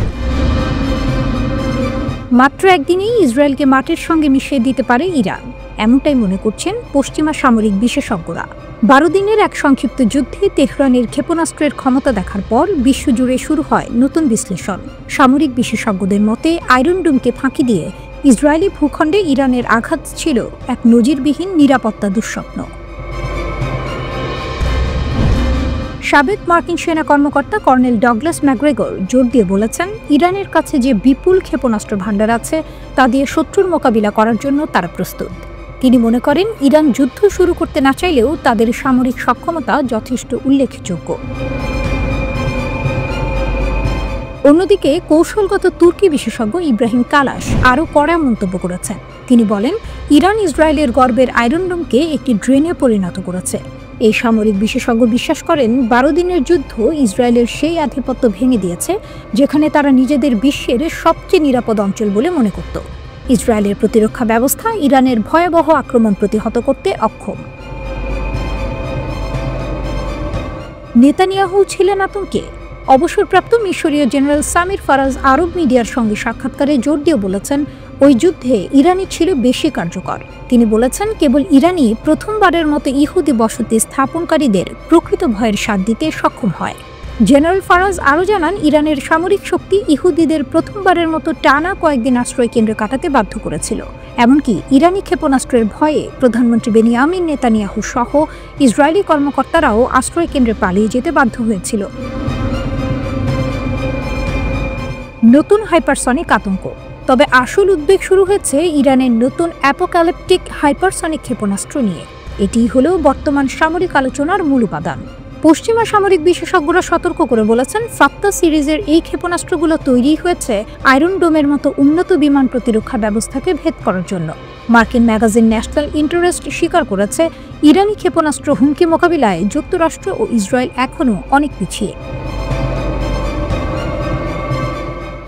মাত্র একদিনেই ইসরায়েলকে মাটির সঙ্গে মিশিয়ে দিতে পারে ইরান, এমনটাই মনে করছেন পশ্চিমা সামরিক বিশেষজ্ঞরা। 12 দিনের এক সংক্ষিপ্ত যুদ্ধে তেহরানের ক্ষেপণাস্ত্রের ক্ষমতা দেখার পর বিশ্বজুড়ে শুরু হয় নতুন বিশ্লেষণ। সামরিক বিশেষজ্ঞদের মতে, আয়রন ডোমকে ফাঁকি দিয়ে ইসরায়েলি ভূখণ্ডে ইরানের আঘাত ছিল এক নজিরবিহীন নিরাপত্তা দুঃস্বপ্ন। সাবেক মার্কিন সেনা কর্মকর্তা কর্নেল ডগলাস ম্যাকগ্রেগর জোর দিয়ে বলেছেন, ইরানের কাছে যে বিপুল ক্ষেপণাস্ত্র ভাণ্ডার আছে তা দিয়ে শত্রুর মোকাবিলা করার জন্য তারা প্রস্তুত। তিনি মনে করেন, ইরান যুদ্ধ শুরু করতে না চাইলেও তাদের সামরিক সক্ষমতা যথেষ্ট উল্লেখযোগ্য। অন্যদিকে কৌশলগত তুর্কি বিশেষজ্ঞ ইব্রাহিম কালাশ আরও কড়া মন্তব্য করেছেন। তিনি বলেন, ইরান ইসরায়েলের গর্বের আয়রন ডোমকে একটি ড্রেনে পরিণত করেছে। এই সামরিক বিশেষজ্ঞ বিশ্বাস করেন, 12 দিনের যুদ্ধ ইসরায়েলের সেই আধিপত্য ভেঙে দিয়েছে যেখানে তারা নিজেদের বিশ্বের সবচেয়ে নিরাপদ অঞ্চল বলে মনে করত। ইসরায়েলের প্রতিরক্ষা ব্যবস্থা ইরানের ভয়াবহ আক্রমণ প্রতিহত করতে অক্ষম। নেতানিয়াহু ছিলেন আতঙ্কে। অবসরপ্রাপ্ত মিশরীয় জেনারেল সামির ফারাজ আরব মিডিয়ার সঙ্গে সাক্ষাৎকারে জোর দিয়ে বলেছেন, ওই যুদ্ধে ইরানই ছিল বেশি কার্যকর। তিনি বলেছেন, কেবল ইরানই প্রথমবারের মতো ইহুদি বসতি স্থাপনকারীদের প্রকৃত ভয়ের স্বাদ দিতে সক্ষম হয়। জেনারেল ফারাজ আরও জানান, ইরানের সামরিক শক্তি ইহুদিদের প্রথমবারের মতো টানা কয়েকদিন আশ্রয় কেন্দ্রে কাটাতে বাধ্য করেছিল। এমনকি ইরানি ক্ষেপণাস্ত্রের ভয়ে প্রধানমন্ত্রী বেনিয়ামিন নেতানিয়াহু সহ ইসরায়েলি কর্মকর্তারাও আশ্রয় কেন্দ্রে পালিয়ে যেতে বাধ্য হয়েছিল। নতুন হাইপারসনিক আতঙ্ক। তবে আসল উদ্বেগ শুরু হয়েছে ইরানের নতুন অ্যাপোক্যালিপটিক হাইপারসনিক ক্ষেপণাস্ত্র নিয়ে। এটিই হলো বর্তমান সামরিক আলোচনার মূল উপাদান। পশ্চিমা সামরিক বিশেষজ্ঞরা সতর্ক করে বলেছেন, ফাত্তা সিরিজের এই ক্ষেপণাস্ত্রগুলো তৈরি হয়েছে আয়রন ডোমের মতো উন্নত বিমান প্রতিরক্ষা ব্যবস্থাকে ভেদ করার জন্য। মার্কিন ম্যাগাজিন ন্যাশনাল ইন্টারেস্ট স্বীকার করেছে, ইরানি ক্ষেপণাস্ত্র হুমকি মোকাবিলায় যুক্তরাষ্ট্র ও ইসরায়েল এখনও অনেক পিছিয়ে।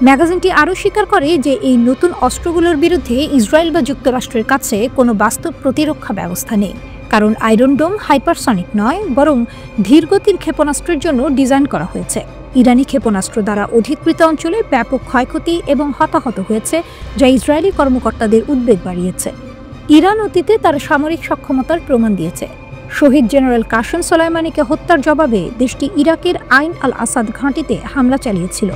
ম্যাগাজিনটি আরও স্বীকার করে যে এই নতুন অস্ত্রগুলোর বিরুদ্ধে ইসরায়েল বা যুক্তরাষ্ট্রের কাছে কোনো বাস্তব প্রতিরক্ষা ব্যবস্থা নেই, কারণ আয়রন ডোম হাইপারসনিক নয়, বরং ধীরগতির ক্ষেপণাস্ত্রের জন্য ডিজাইন করা হয়েছে। ইরানি ক্ষেপণাস্ত্র দ্বারা অধিকৃত অঞ্চলে ব্যাপক ক্ষয়ক্ষতি এবং হতাহত হয়েছে, যা ইসরায়েলি কর্মকর্তাদের উদ্বেগ বাড়িয়েছে। ইরান অতীতে তার সামরিক সক্ষমতার প্রমাণ দিয়েছে। শহীদ জেনারেল কাসেম সোলাইমানিকে হত্যার জবাবে দেশটি ইরাকের আইন আল আসাদ ঘাঁটিতে হামলা চালিয়েছিল।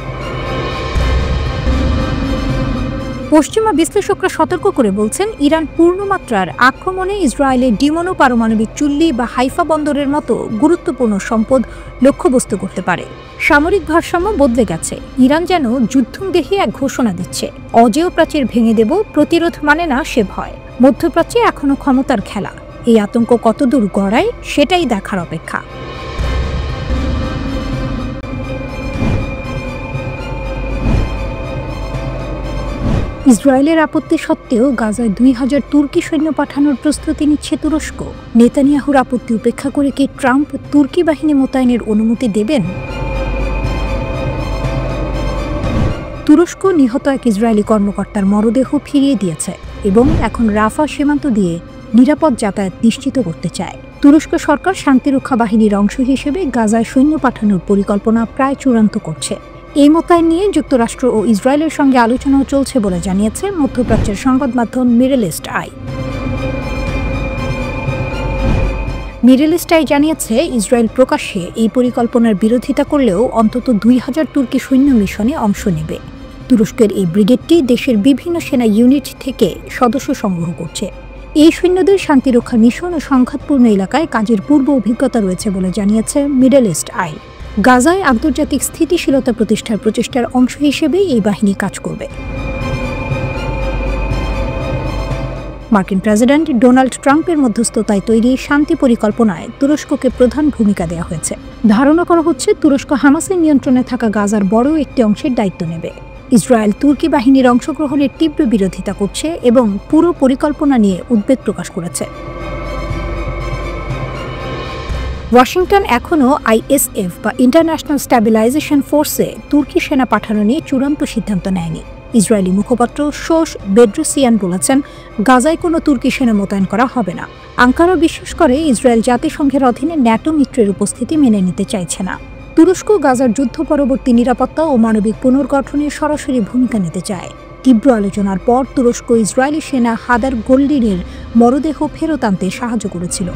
পশ্চিমা বিশ্লেষকরা সতর্ক করে বলছেন, ইরান পূর্ণমাত্রার আক্রমণে ইসরায়েলের ডিমোনো পারমাণবিক চুল্লি বা হাইফা বন্দরের মতো গুরুত্বপূর্ণ সম্পদ লক্ষ্যবস্তু করতে পারে। সামরিক ভারসাম্য বদলে গেছে। ইরান যেন যুদ্ধংদেহী এক ঘোষণা দিচ্ছে, অজেয় প্রাচীর ভেঙে দেব, প্রতিরোধ মানে না সে ভয়। মধ্যপ্রাচ্যে এখনও ক্ষমতার খেলা। এই আতঙ্ক কতদূর গড়ায় সেটাই দেখার অপেক্ষা। ইসরায়েলের আপত্তি সত্ত্বেও গাজায় 2000 তুর্কি সৈন্য পাঠানোর প্রস্তুতি নিচ্ছে তুরস্ক। নেতানিয়াহুর আপত্তি উপেক্ষা করে কি ট্রাম্প তুর্কি বাহিনী মোতায়েনের অনুমতি দেবেন? তুরস্ক নিহত এক ইসরায়েলি কর্মকর্তার মরদেহ ফিরিয়ে দিয়েছে এবং এখন রাফা সীমান্ত দিয়ে নিরাপদ যাতায়াত নিশ্চিত করতে চায়। তুরস্ক সরকার শান্তিরক্ষা বাহিনীর অংশ হিসেবে গাজায় সৈন্য পাঠানোর পরিকল্পনা প্রায় চূড়ান্ত করছে। এই মোতায়েন নিয়ে যুক্তরাষ্ট্র ও ইসরায়েলের সঙ্গে আলোচনাও চলছে বলে জানিয়েছে মধ্যপ্রাচ্যের সংবাদ মাধ্যম middle East Eye. Middle East Eye জানিয়েছে, ইসরায়েল প্রকাশ্যে এই পরিকল্পনার বিরোধিতা করলেও অন্তত 2000 তুর্কি সৈন্য মিশনে অংশ নেবে। তুরস্কের এই ব্রিগেডটি দেশের বিভিন্ন সেনা ইউনিট থেকে সদস্য সংগ্রহ করছে। এই সৈন্যদের শান্তিরক্ষা মিশন ও সংঘাতপূর্ণ এলাকায় কাজের পূর্ব অভিজ্ঞতা রয়েছে বলে জানিয়েছে মিডল ইস্ট আই। গাজায় আন্তর্জাতিক স্থিতিশীলতা প্রতিষ্ঠার প্রচেষ্টার অংশ হিসেবে এই বাহিনী কাজ করবে। মার্কিন প্রেসিডেন্ট ডোনাল্ড ট্রাম্পের মধ্যস্থতায় তৈরি শান্তি পরিকল্পনায় তুরস্ককে প্রধান ভূমিকা দেওয়া হয়েছে। ধারণা করা হচ্ছে তুরস্ক হামাসের নিয়ন্ত্রণে থাকা গাজার বড় একটি অংশের দায়িত্ব নেবে। ইসরায়েল তুর্কি বাহিনীর অংশগ্রহণের তীব্র বিরোধিতা করছে এবং পুরো পরিকল্পনা নিয়ে উদ্বেগ প্রকাশ করেছে। ওয়াশিংটন এখনও আইএসএফ বা ইন্টারন্যাশনাল স্ট্যাবিলাইজেশন ফোর্সে তুর্কি সেনা পাঠানো নিয়ে চূড়ান্ত সিদ্ধান্ত নেয়নি। ইসরায়েলি মুখপাত্র শোস বেড্রোসিয়ান বলেছেন, গাজায় কোনো তুর্কি সেনা মোতায়েন করা হবে না। আঙ্কারা বিশ্বাস করে ইসরায়েল জাতিসংঘের অধীনে ন্যাটো মিত্রের উপস্থিতি মেনে নিতে চাইছে না। তুরস্ক গাজার যুদ্ধ পরবর্তী নিরাপত্তা ও মানবিক পুনর্গঠনে সরাসরি ভূমিকা নিতে চায়। তীব্র আলোচনার পর তুরস্ক ইসরায়েলি সেনা হাদার গোল্ডিনের মরদেহ ফেরত আনতে সাহায্য করেছিল।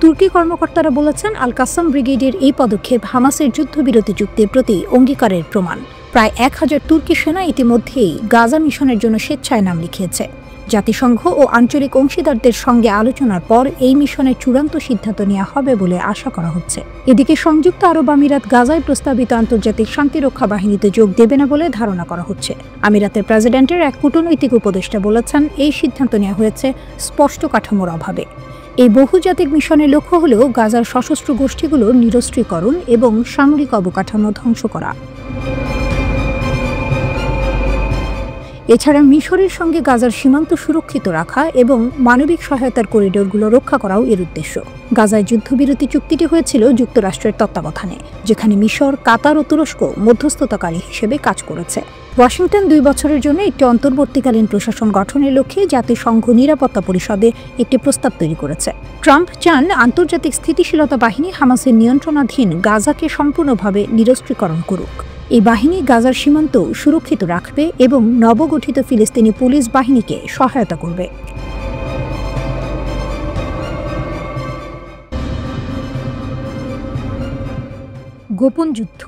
তুর্কি কর্মকর্তারা বলেছেন, আল কাসাম ব্রিগেডের এই পদক্ষেপ হামাসের যুদ্ধবিরতি চুক্তির প্রতি অঙ্গীকারের প্রমাণ। প্রায় 1000 তুর্কি সেনা ইতিমধ্যেই গাজা মিশনের জন্য স্বেচ্ছায় নাম লিখিয়েছে। জাতিসংঘ ও আঞ্চলিক অংশীদারদের সঙ্গে আলোচনার পর এই মিশনের চূড়ান্ত সিদ্ধান্ত নেওয়া হবে বলে আশা করা হচ্ছে। এদিকে সংযুক্ত আরব আমিরাত গাজায় প্রস্তাবিত আন্তর্জাতিক শান্তিরক্ষা বাহিনীতে যোগ দেবে না বলে ধারণা করা হচ্ছে। আমিরাতের প্রেসিডেন্টের এক কূটনৈতিক উপদেষ্টা বলেছেন, এই সিদ্ধান্ত নেওয়া হয়েছে স্পষ্ট কাঠামোর অভাবে। এই বহুজাতিক মিশনের লক্ষ্য হল গাজার সশস্ত্র গোষ্ঠীগুলোর নিরস্ত্রীকরণ এবং সামরিক অবকাঠামো ধ্বংস করা। এছাড়া মিশরের সঙ্গে গাজার সীমান্ত সুরক্ষিত রাখা এবং মানবিক সহায়তার করিডোরগুলো রক্ষা করাও এর উদ্দেশ্য। গাজায় যুদ্ধবিরতি চুক্তিটি হয়েছিল যুক্তরাষ্ট্রের তত্ত্বাবধানে, যেখানে মিশর, কাতার ও তুরস্ক মধ্যস্থতাকারী হিসেবে কাজ করেছে। ওয়াশিংটন 2 বছরের জন্য একটি অন্তর্বর্তীকালীন প্রশাসন গঠনের লক্ষ্যে জাতিসংঘ নিরাপত্তা পরিষদে একটি প্রস্তাব তৈরি করেছে। ট্রাম্প চান আন্তর্জাতিক স্থিতিশীলতা বাহিনী হামাসের নিয়ন্ত্রণাধীন গাজাকে সম্পূর্ণভাবে নিরস্ত্রীকরণ করুক। এই বাহিনী গাজার সীমান্ত সুরক্ষিত রাখবে এবং নবগঠিত ফিলিস্তিনি পুলিশ বাহিনীকে সহায়তা করবে। গোপন যুদ্ধ,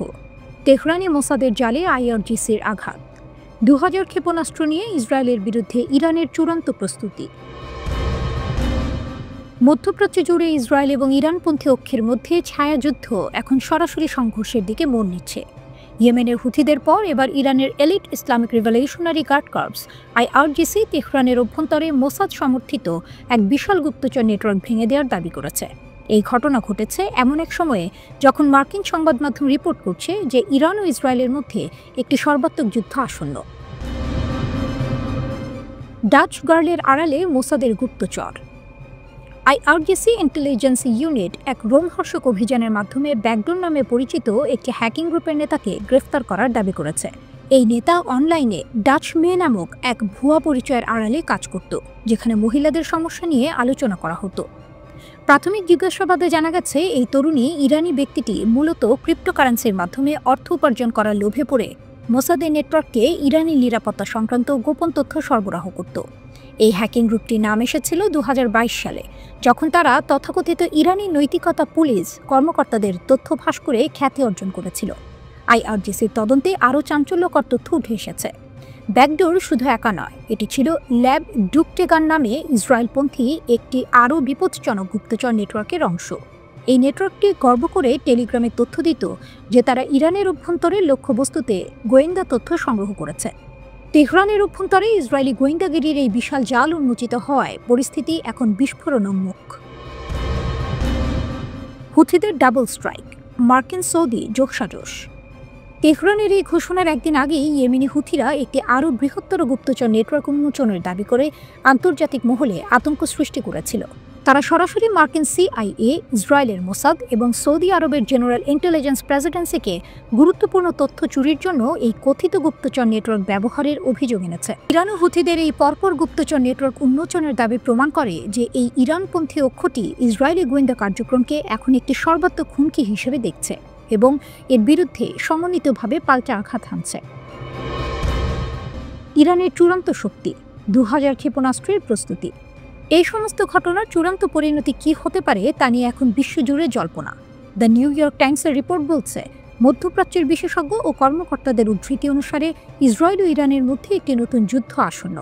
তেহরানে মোসাদের জালে আইআরজিসির আঘাত, 2000 ক্ষেপণাস্ত্র নিয়ে ইসরায়েলের বিরুদ্ধে ইরানের চূড়ান্ত প্রস্তুতি। মধ্যপ্রাচ্য জুড়ে ইসরায়েল এবং ইরানপন্থী অক্ষের মধ্যে ছায়াযুদ্ধ এখন সরাসরি সংঘর্ষের দিকে মোড় নিচ্ছে। ইয়েমেনের হুথিদের পর এবার ইরানের elite Islamic Revolutionary Guard Corps IRGC তেহরানের অভ্যন্তরে মোসাদ সমর্থিত এক বিশাল গুপ্তচর নেটওয়ার্ক ভেঙে দেওয়ার দাবি করেছে। এই ঘটনা ঘটেছে এমন এক সময়ে যখন মার্কিন সংবাদ মাধ্যম রিপোর্ট করছে যে ইরান ও ইসরায়েলের মধ্যে একটি সর্বাত্মক যুদ্ধ আসন্ন। ডাচ গার্লের আড়ালে মোসাদের গুপ্তচর। আইআরজিসি ইন্টেলিজেন্স ইউনিট এক রোমহর্ষক অভিযানের মাধ্যমে ব্যাকডোর নামে পরিচিত একটি হ্যাকিং গ্রুপের নেতাকে গ্রেফতার করার দাবি করেছে। এই নেতা অনলাইনে ডাচ মেয়ে নামক এক ভুয়া পরিচয়ের আড়ালে কাজ করত, যেখানে মহিলাদের সমস্যা নিয়ে আলোচনা করা হতো। প্রাথমিক জিজ্ঞাসাবাদে জানা গেছে, এই তরুণী ইরানি ব্যক্তিটি মূলত ক্রিপ্টোকারেন্সির মাধ্যমে অর্থ উপার্জন করার লোভে পড়ে মোসাদের নেটওয়ার্ককে ইরানি নিরাপত্তা সংক্রান্ত গোপন তথ্য সরবরাহ করত। এই হ্যাকিং গ্রুপটির নাম এসেছিল 2022 সালে, যখন তারা তথাকথিত ইরানি নৈতিকতা পুলিশ কর্মকর্তাদের তথ্য ফাঁস করে খ্যাতি অর্জন করেছিল। আইআরজিসির তদন্তে আরও চাঞ্চল্যকর তথ্য উঠে এসেছে। ব্যাকডোর শুধু একা নয়, এটি ছিল ল্যাব ডুকটেগান নামে ইসরায়েলপন্থী একটি আরও বিপজ্জনক গুপ্তচর নেটওয়ার্কের অংশ। এই নেটওয়ার্কটি গর্ব করে টেলিগ্রামে তথ্য দিত যে তারা ইরানের অভ্যন্তরের লক্ষ্যবস্তুতে গোয়েন্দা তথ্য সংগ্রহ করেছে। তেহরানের অভ্যন্তরে ইসরায়েলি গোয়েন্দাগিরির এই বিশাল জাল উন্মোচিত হওয়ায় পরিস্থিতি এখন বিস্ফোরণোন্মুখ। হুথিদের ডাবল স্ট্রাইক, মার্কিন সৌদি যোগসাজশ। তেহরানের এই ঘোষণার একদিন আগেই ইয়েমেনি হুথিরা একটি আরও বৃহত্তর গুপ্তচর নেটওয়ার্ক উন্মোচনের দাবি করে আন্তর্জাতিক মহলে আতঙ্ক সৃষ্টি করেছিল। তারা সরাসরি মার্কিন সিআইএ, ইসরায়েলের মোসাদ এবং সৌদি আরবের জেনারেল ইন্টেলিজেন্স প্রেসিডেন্সিকে গুরুত্বপূর্ণ তথ্য চুরির জন্য এই কথিত গুপ্তচর নেটওয়ার্ক ব্যবহারের অভিযোগ এনেছে। ইরান ও হুথিদের এই পরপর গুপ্তচর নেটওয়ার্ক উন্মোচনের দাবি প্রমাণ করে যে এই ইরানপন্থী অক্ষটি ইসরায়েলি গোয়েন্দা কার্যক্রমকে এখন একটি সর্বাত্মক হুমকি হিসেবে দেখছে এবং এর বিরুদ্ধে সমন্বিতভাবে পাল্টা আঘাত হানছে। ইরানের চূড়ান্ত শক্তি, 2000 ক্ষেপণাস্ত্রের প্রস্তুতি। এই সমস্ত ঘটনার চূড়ান্ত পরিণতি কী হতে পারে তা নিয়ে এখন বিশ্বজুড়ে জল্পনা। দ্য নিউ ইয়র্ক টাইমসের রিপোর্ট বলছে, মধ্যপ্রাচ্যের বিশেষজ্ঞ ও কর্মকর্তাদের উদ্ধৃতি অনুসারে ইসরায়েল ও ইরানের মধ্যে একটি নতুন যুদ্ধ আসন্ন।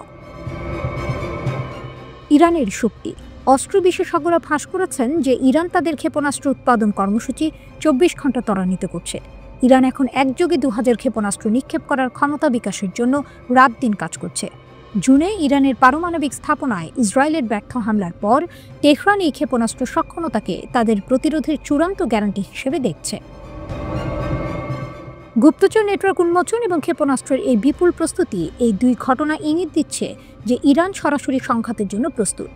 ইরানের শক্তি। অস্ত্র বিশেষজ্ঞরা ফাঁস করেছেন যে ইরান তাদের ক্ষেপণাস্ত্র উৎপাদন কর্মসূচি 24 ঘন্টা ত্বরান্বিত করছে। ইরান এখন একযোগে 2000 ক্ষেপণাস্ত্র নিক্ষেপ করার ক্ষমতা বিকাশের জন্য রাত দিন কাজ করছে। জুনে ইরানের পারমাণবিক স্থাপনায় ইসরায়েলের ব্যর্থ হামলার পর তেহরান এই ক্ষেপণাস্ত্র সক্ষমতাকে তাদের প্রতিরোধের চূড়ান্ত গ্যারান্টি হিসেবে দেখছে। গুপ্তচর নেটওয়ার্ক উন্মোচন এবং ক্ষেপণাস্ত্রের এই বিপুল প্রস্তুতি, এই দুই ঘটনা ইঙ্গিত দিচ্ছে যে ইরান সরাসরি সংঘাতের জন্য প্রস্তুত।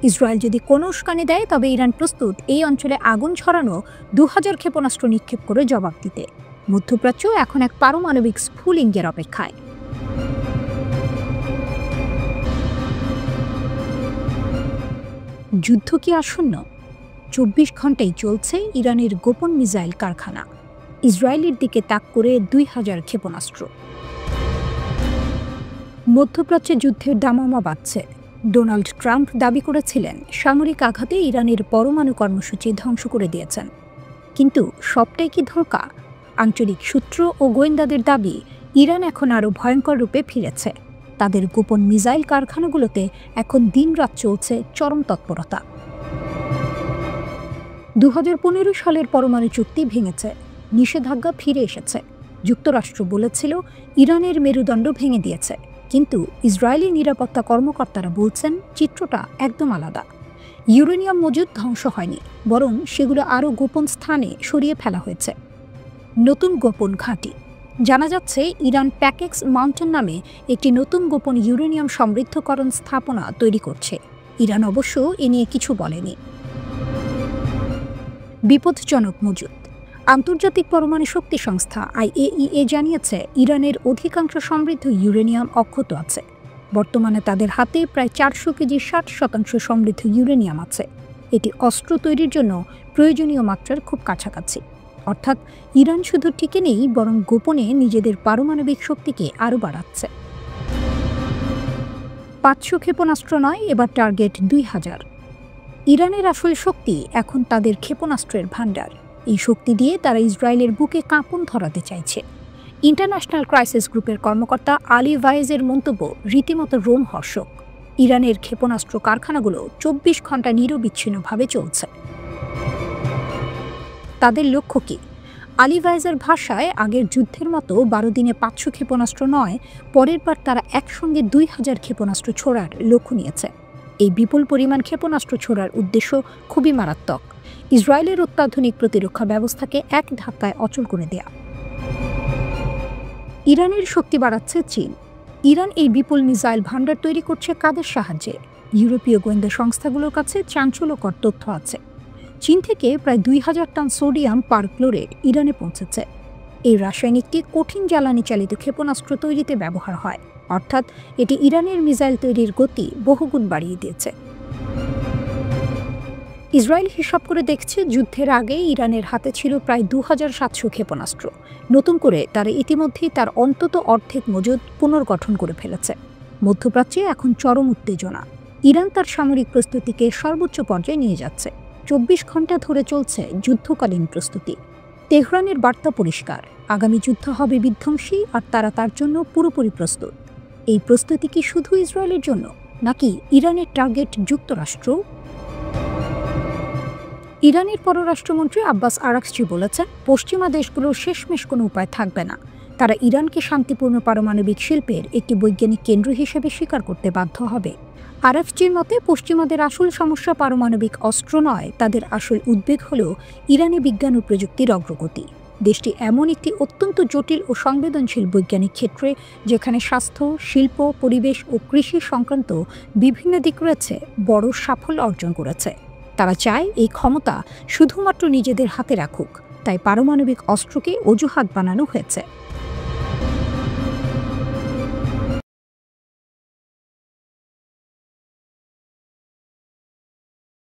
ইসরায়েল যদি কোনো উস্কানি দেয় তবে ইরান প্রস্তুত এই অঞ্চলে আগুন ছড়ানো 2000 ক্ষেপণাস্ত্র নিক্ষেপ করে জবাব দিতে। মধ্যপ্রাচ্য এখন এক পারমাণবিক স্ফুলিঙ্গের অপেক্ষায়। যুদ্ধ কি আসন্ন? 24 ঘন্টাই চলছে ইরানের গোপন মিসাইল কারখানা। ইসরায়েলের দিকে তাক করে 2000 ক্ষেপণাস্ত্র। মধ্যপ্রাচ্যে যুদ্ধের দামামা বাড়ছে। ডোনাল্ড ট্রাম্প দাবি করেছিলেন সামরিক আঘাতে ইরানের পরমাণু কর্মসূচি ধ্বংস করে দিয়েছেন। কিন্তু সবটাই কি ধোঁকা? আঞ্চলিক সূত্র ও গোয়েন্দাদের দাবি ইরান এখন আরও ভয়ঙ্কর রূপে ফিরেছে। তাদের গোপন মিসাইল কারখানাগুলোতে এখন দিনরাত চলছে চরম তৎপরতা। 2015 সালের পরমাণু চুক্তি ভেঙেছে, নিষেধাজ্ঞা ফিরে এসেছে। যুক্তরাষ্ট্র বলেছিল ইরানের মেরুদণ্ড ভেঙে দিয়েছে, কিন্তু ইসরায়েলি নিরাপত্তা কর্মকর্তারা বলছেন চিত্রটা একদম আলাদা। ইউরেনিয়াম মজুদ ধ্বংস হয়নি, বরং সেগুলো আরও গোপন স্থানে সরিয়ে ফেলা হয়েছে। নতুন গোপন ঘাঁটি। জানা যাচ্ছে ইরান প্যাকেক্স মাউন্টেন নামে একটি নতুন গোপন ইউরেনিয়াম সমৃদ্ধকরণ স্থাপনা তৈরি করছে। ইরান অবশ্য এ নিয়ে কিছু বলেনি। বিপজ্জনক মজুদ। আন্তর্জাতিক পরমাণু শক্তি সংস্থা IAEA জানিয়েছে ইরানের অধিকাংশ সমৃদ্ধ ইউরেনিয়াম অক্ষত আছে। বর্তমানে তাদের হাতে প্রায় 400 কেজি 60% সমৃদ্ধ ইউরেনিয়াম আছে। এটি অস্ত্র তৈরির জন্য প্রয়োজনীয় মাত্রার খুব কাছাকাছি। অর্থাৎ ইরান শুধু টিকে নেই, বরং গোপনে নিজেদের পারমাণবিক শক্তিকে আরও বাড়াচ্ছে। 500 ক্ষেপণাস্ত্র নয়, এবার টার্গেট 2000। ইরানের আসল শক্তি এখন তাদের ক্ষেপণাস্ত্রের ভাণ্ডার। এই শক্তি দিয়ে তারা ইসরায়েলের বুকে কাঁপন ধরাতে চাইছে। ইন্টারন্যাশনাল ক্রাইসিস গ্রুপের কর্মকর্তা আলী ভায়েজের মন্তব্য রীতিমতো রোমহর্ষক। ইরানের ক্ষেপণাস্ত্র কারখানাগুলো 24 ঘন্টা নিরবিচ্ছিন্নভাবে চলছে। তাদের লক্ষ্য কি? আলী ভায়েজের ভাষায় আগের যুদ্ধের মতো 12 দিনে 500 ক্ষেপণাস্ত্র নয়, পরের বার তারা একসঙ্গে 2000 ক্ষেপণাস্ত্র ছোড়ার লক্ষ্য নিয়েছে। এই বিপুল পরিমাণ ক্ষেপণাস্ত্র ছোড়ার উদ্দেশ্য খুবই মারাত্মক। ইসরায়েলের অত্যাধুনিক প্রতিরক্ষা ব্যবস্থাকে এক ধাক্কায় অচল করে দেয়া। ইরানের শক্তি বাড়াচ্ছে চীন। ইরান এই বিপুল মিসাইল ভাণ্ডার তৈরি করছে কাদের সাহায্যে? ইউরোপীয় গোয়েন্দা সংস্থাগুলোর কাছে চাঞ্চল্যকর তথ্য আছে। চীন থেকে প্রায় 2000 টন সোডিয়াম পারক্লোরেট ইরানে পৌঁছেছে। এই রাসায়নিকটি কঠিন জ্বালানি চালিত ক্ষেপণাস্ত্র তৈরিতে ব্যবহার হয়, অর্থাৎ এটি ইরানের মিসাইল তৈরির গতি বহুগুণ বাড়িয়ে দিয়েছে। ইসরায়েল হিসাব করে দেখছে যুদ্ধের আগে ইরানের হাতে ছিল প্রায় 2700 ক্ষেপণাস্ত্র। নতুন করে তারা ইতিমধ্যেই তার অন্তত অর্ধেক মজুদ পুনর্গঠন করে ফেলেছে। মধ্যপ্রাচ্যে এখন চরম উত্তেজনা। ইরান তার সামরিক প্রস্তুতিকে সর্বোচ্চ পর্যায়ে নিয়ে যাচ্ছে। 24 ঘন্টা ধরে চলছে যুদ্ধকালীন প্রস্তুতি। তেহরানের বার্তা পরিষ্কার, আগামী যুদ্ধ হবে বিধ্বংসী, আর তারা তার জন্য পুরোপুরি প্রস্তুত। এই প্রস্তুতি কি শুধু ইসরায়েলের জন্য, নাকি ইরানের টার্গেট যুক্তরাষ্ট্র? ইরানের পররাষ্ট্রমন্ত্রী আব্বাস আরাকচি বলেছেন, পশ্চিমা দেশগুলোর শেষমেশ কোনো উপায় থাকবে না। তারা ইরানকে শান্তিপূর্ণ পারমাণবিক শিল্পের একটি বৈজ্ঞানিক কেন্দ্র হিসেবে স্বীকার করতে বাধ্য হবে। আরাকচির মতে পশ্চিমাদের আসল সমস্যা পারমাণবিক অস্ত্র নয়, তাদের আসল উদ্বেগ হল ইরানি বিজ্ঞান ও প্রযুক্তির অগ্রগতি। দেশটি এমন একটি অত্যন্ত জটিল ও সংবেদনশীল বৈজ্ঞানিক ক্ষেত্রে, যেখানে স্বাস্থ্য, শিল্প, পরিবেশ ও কৃষি সংক্রান্ত বিভিন্ন দিক রয়েছে, বড় সাফল্য অর্জন করেছে। তারা চায় এই ক্ষমতা শুধুমাত্র নিজেদের হাতে রাখুক, তাই পারমাণবিক অস্ত্রকে অজুহাত বানানো হয়েছে।